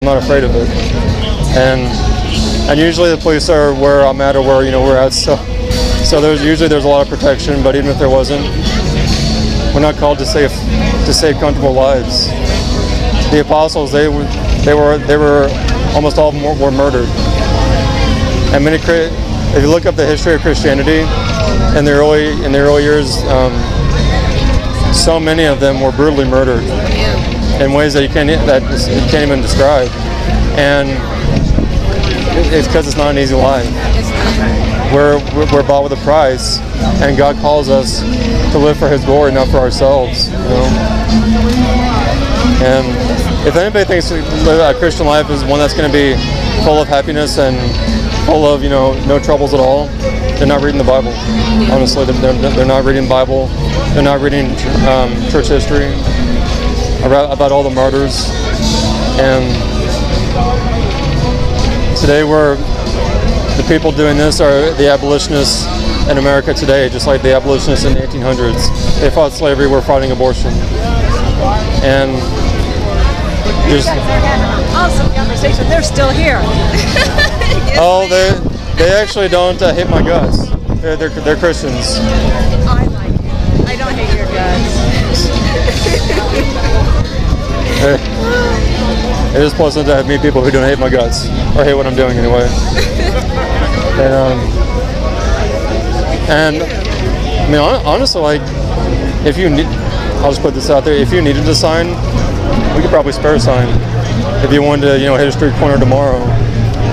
not afraid of it. And usually the police are where I'm at or where we're at. So there's a lot of protection. But even if there wasn't, we're not called to save comfortable lives. The apostles, they were almost all of them were murdered. And if you look up the history of Christianity in the early years, so many of them were brutally murdered in ways that you can't even describe. And it's because it's not an easy life. We're bought with a price, and God calls us to live for His glory, not for ourselves. And if anybody thinks a Christian life is one that's going to be full of happiness and full of no troubles at all, they're not reading the Bible. Honestly, they're not reading the Bible. They're not reading church history about all the martyrs. And today the people doing this are the abolitionists in America today, just like the abolitionists in the 1800s. They fought slavery, we're fighting abortion. And you guys are having an awesome conversation. They're still here. Oh, they actually don't hate my guts. They're Christians. I like it. I don't hate your guts. It is pleasant to meet people who don't hate my guts, or hate what I'm doing anyway. And I mean, honestly, like, if you need, I'll just put this out there, if you needed a sign, we could probably spare a sign. If you wanted to, hit a street corner tomorrow.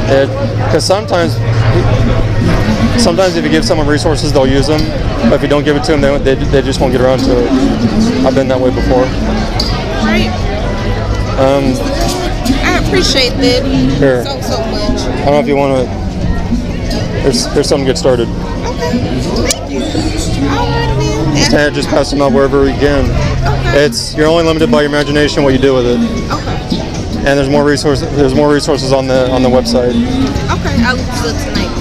Because sometimes if you give someone resources, they'll use them. But if you don't give it to them, they just won't get around to it. I've been that way before. Right. I appreciate that here. so much. I don't know if you want to. There's something to get started. Okay. Thank you. All right, then. Just pass them out wherever you can. Okay. You're only limited by your imagination, what you do with it. Okay. And there's more resources on the website. Okay, I'll look it up tonight.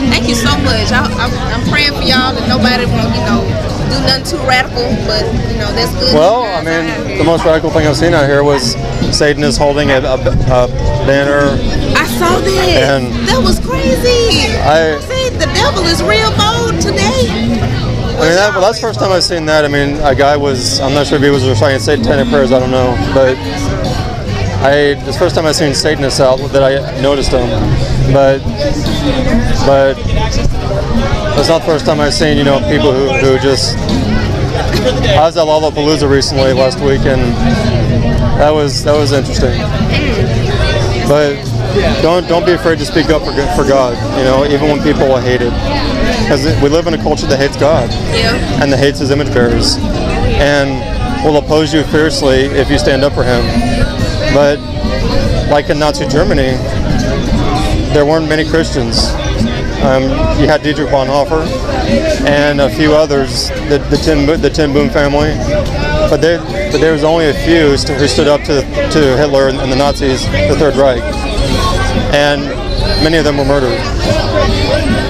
Thank you so much. I'm praying for y'all that nobody won't, do nothing too radical, but that's good. Well, I mean, the most radical thing I've seen out here was Satanists holding a banner. I saw that. And that was crazy. I said the devil is real bold today. I mean, that's the first time I've seen that. I mean, a guy I'm not sure if he was reciting satanic prayers, I don't know, but it's the first time I've seen Satanists out that I noticed them, but it's not the first time I've seen, people who just. I was at Lollapalooza recently last week, and that was interesting. But don't be afraid to speak up for God, even when people will hate it, because we live in a culture that hates God and that hates His image bearers, and will oppose you fiercely if you stand up for Him. But like in Nazi Germany, there weren't many Christians. You had Dietrich Bonhoeffer and a few others, the Ten Boom family, but there was only a few who stood up to Hitler and the Nazis, the Third Reich, and many of them were murdered.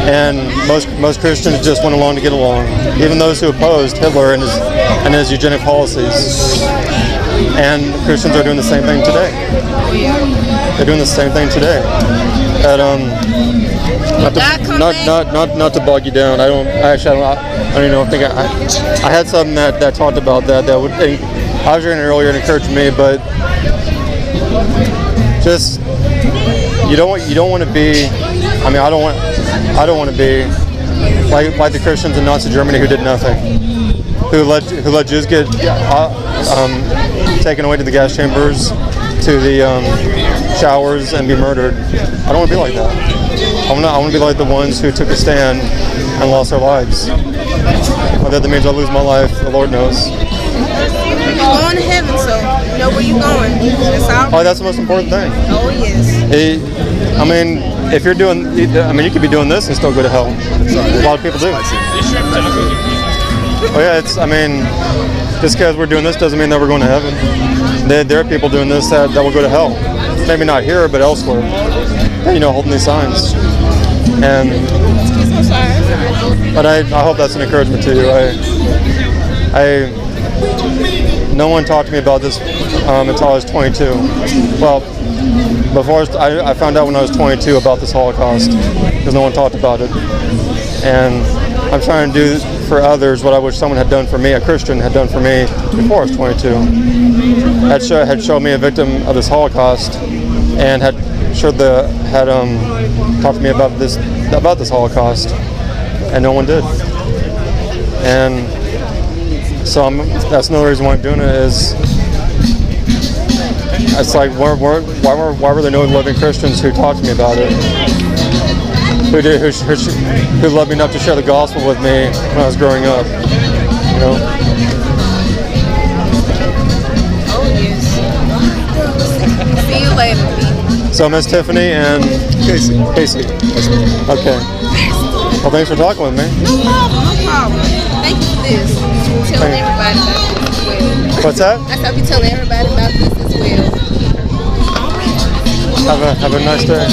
And most Christians just went along to get along, even those who opposed Hitler and his eugenic policies. And Christians are doing the same thing today. They're doing the same thing today. Not to bog you down. I don't even think I had something that talked about that would. I was reading it earlier and encouraged me, but just you don't want to be. I mean, I don't want to be like the Christians in Nazi Germany who did nothing, who let Jews get taken away to the gas chambers, to the showers, and be murdered. I don't want to be like that. I want to be like the ones who took a stand and lost their lives. Whether that means I'll lose my life, the Lord knows. You're going to heaven, so you know where you're going. That's all. Oh, that's the most important thing. Oh, yes. I mean, if you're doing, you could be doing this and still go to hell. A lot of people do. Oh yeah, just because we're doing this doesn't mean that we're going to heaven. There are people doing this that will go to hell. Maybe not here, but elsewhere. Holding these signs. But I hope that's an encouragement to you. no one talked to me about this until I was 22. Well, before I found out when I was 22 about this Holocaust, because no one talked about it. And I'm trying to do for others what I wish someone had done for me, a Christian had done for me before I was 22. Had showed me a victim of this Holocaust, and had talked to me about this Holocaust, and no one did. And so that's another reason why I'm doing it. Is it's like why were there no living Christians who talked to me about it? Who loved me enough to share the gospel with me when I was growing up, you know? Oh yes. See you later. So Miss Tiffany and Casey. Okay. Well, thanks for talking with me. No problem. Thank you for this. Telling everybody about this as well. What's that? I hope you tell everybody about this as well. Have a nice day.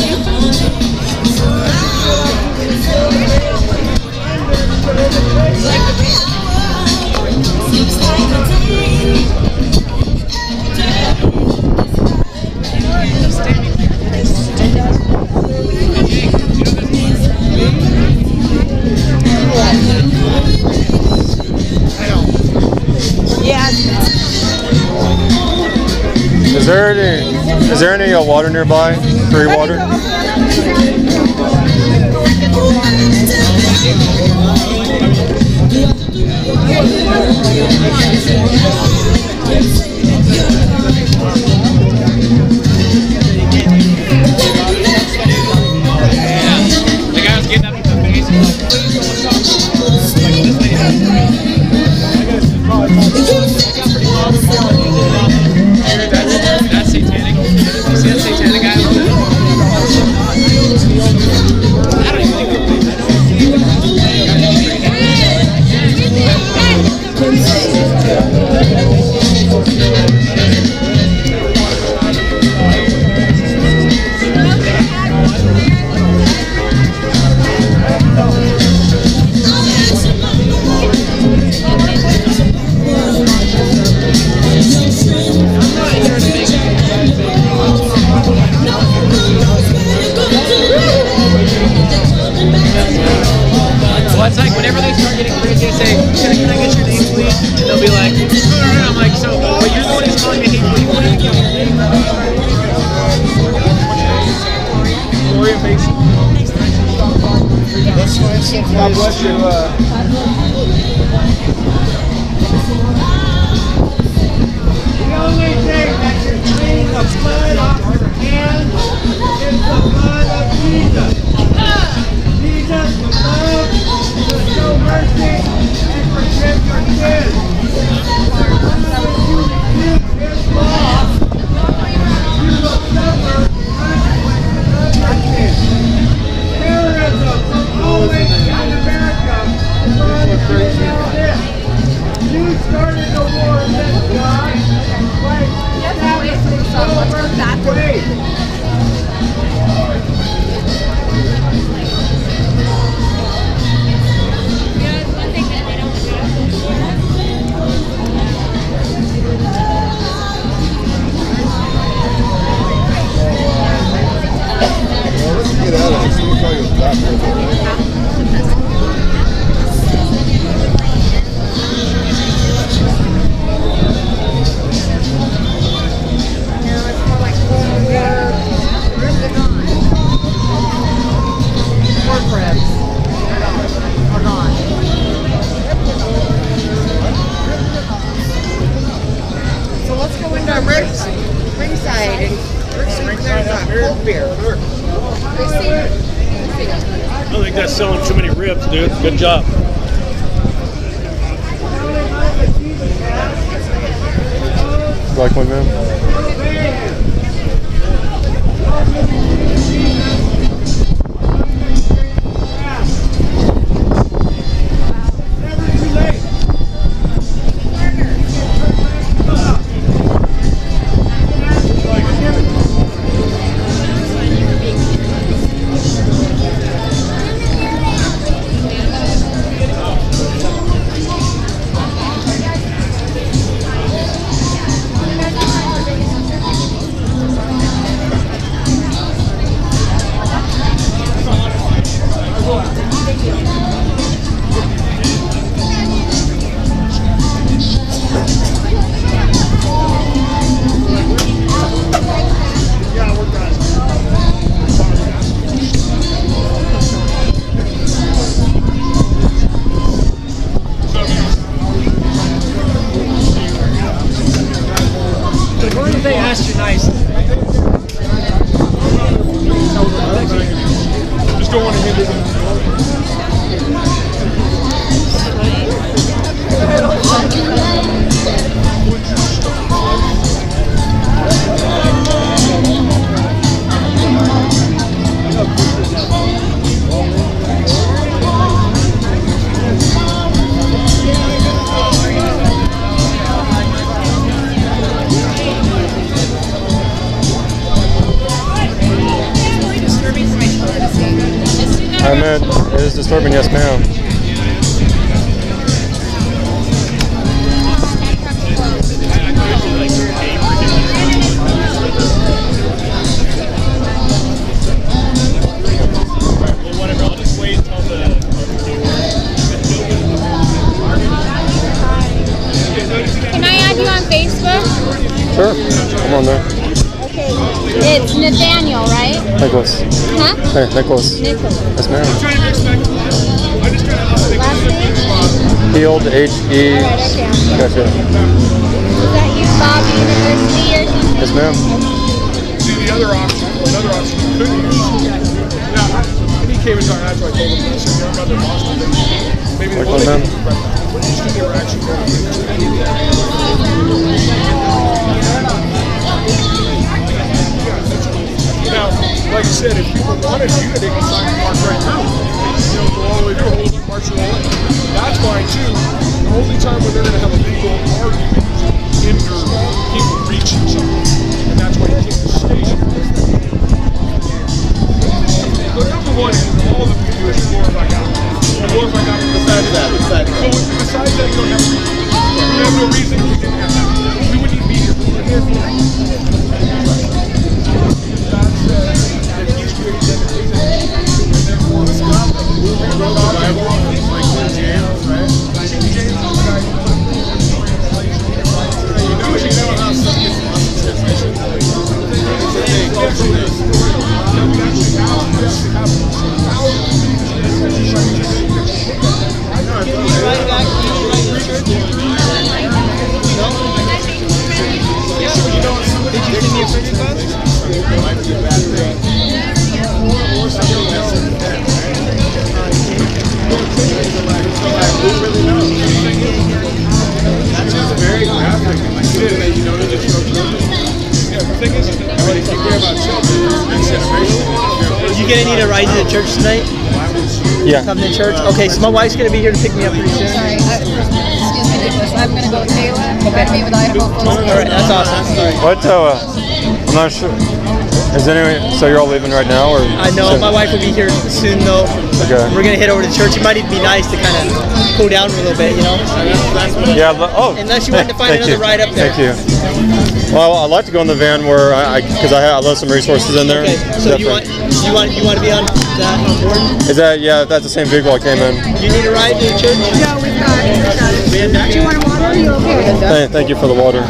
Is there any water nearby? Free water? The guy was getting up to the face and like, please don't talk. Like this lady has to That's satanic. You see that satanic guy over there? I don't even think they believe that. Well, it's like whenever they start getting crazy, they say, can I get your name, please? And they'll be like, and I'm like, so, but you're the one who's calling me hateful. You want to give me your name? Gloria Mason. God bless you. The only thing that can clean the blood off your hands is the blood of Jesus. Jesus, the blood to show mercy and forgive your sins. If you refuse His law, you will suffer consequences of your sins. Terrorism always in America tries to kill this. You started the war against God, but that is the silver way. Get out of this. Let me call you a doctor. So let's go into our ringside and see there's a cold beer. I don't think that's selling too many ribs, dude. Good job. Like one, man? I meant it is disturbing, yes, ma'am. Can I add you on Facebook? Sure, I'm on there. Okay. It's Nathaniel, right? Nicholas. Huh? Hey, Nicholas. Nicholas. Yes, ma'am. Last name? Healed, H-E. Alright, okay. Gotcha. Is that you, Bob University or something? Yes, ma'am. See, the other option you could use. Now, when he came into our house, I told him, listen, you're about their Boston. Maybe Like they one, man. they were actually going to Now, like I said, if people wanted to, they can sign the march right through. Go all the way through, hold the march to the way. That's fine too. The only time when they're going to have a legal argument is hinder people reaching something. And that's why you can't station. But number one is all that we do is glorify God. Glorify God besides that. So besides that, you don't have a reason. We have no reason we didn't have that. We wouldn't even be here. We were here for that. God said that He's created them in His image, and therefore it's God. Who wrote the Bible? Like King James, right? King James is the guy who put the translation. You know how some get lost in translation? You gonna need a ride to the church tonight? Yeah. Come to church? Okay, so my wife's gonna be here to pick me up pretty soon. Sorry, excuse me, Nicholas. I'm going to go with Kayla. Okay. Meet with Idaho. Alright, that's awesome. Alright. What, I'm not sure. Is anyway, so you're all leaving right now, or? I know, my wife will be here soon though. Okay. We're gonna head over to church. It might even be nice to kind of cool down a little bit, you know? Yeah, Unless you wanted to find another ride up there. Thank you. Well, I'd like to go in the van where because I left some resources in there. Okay, so you want to be on that on board? Is that, yeah, that's the same vehicle I came in. You need a ride to the church? No, we've got it. Do you want water? Are you okay with that? Thank you for the water.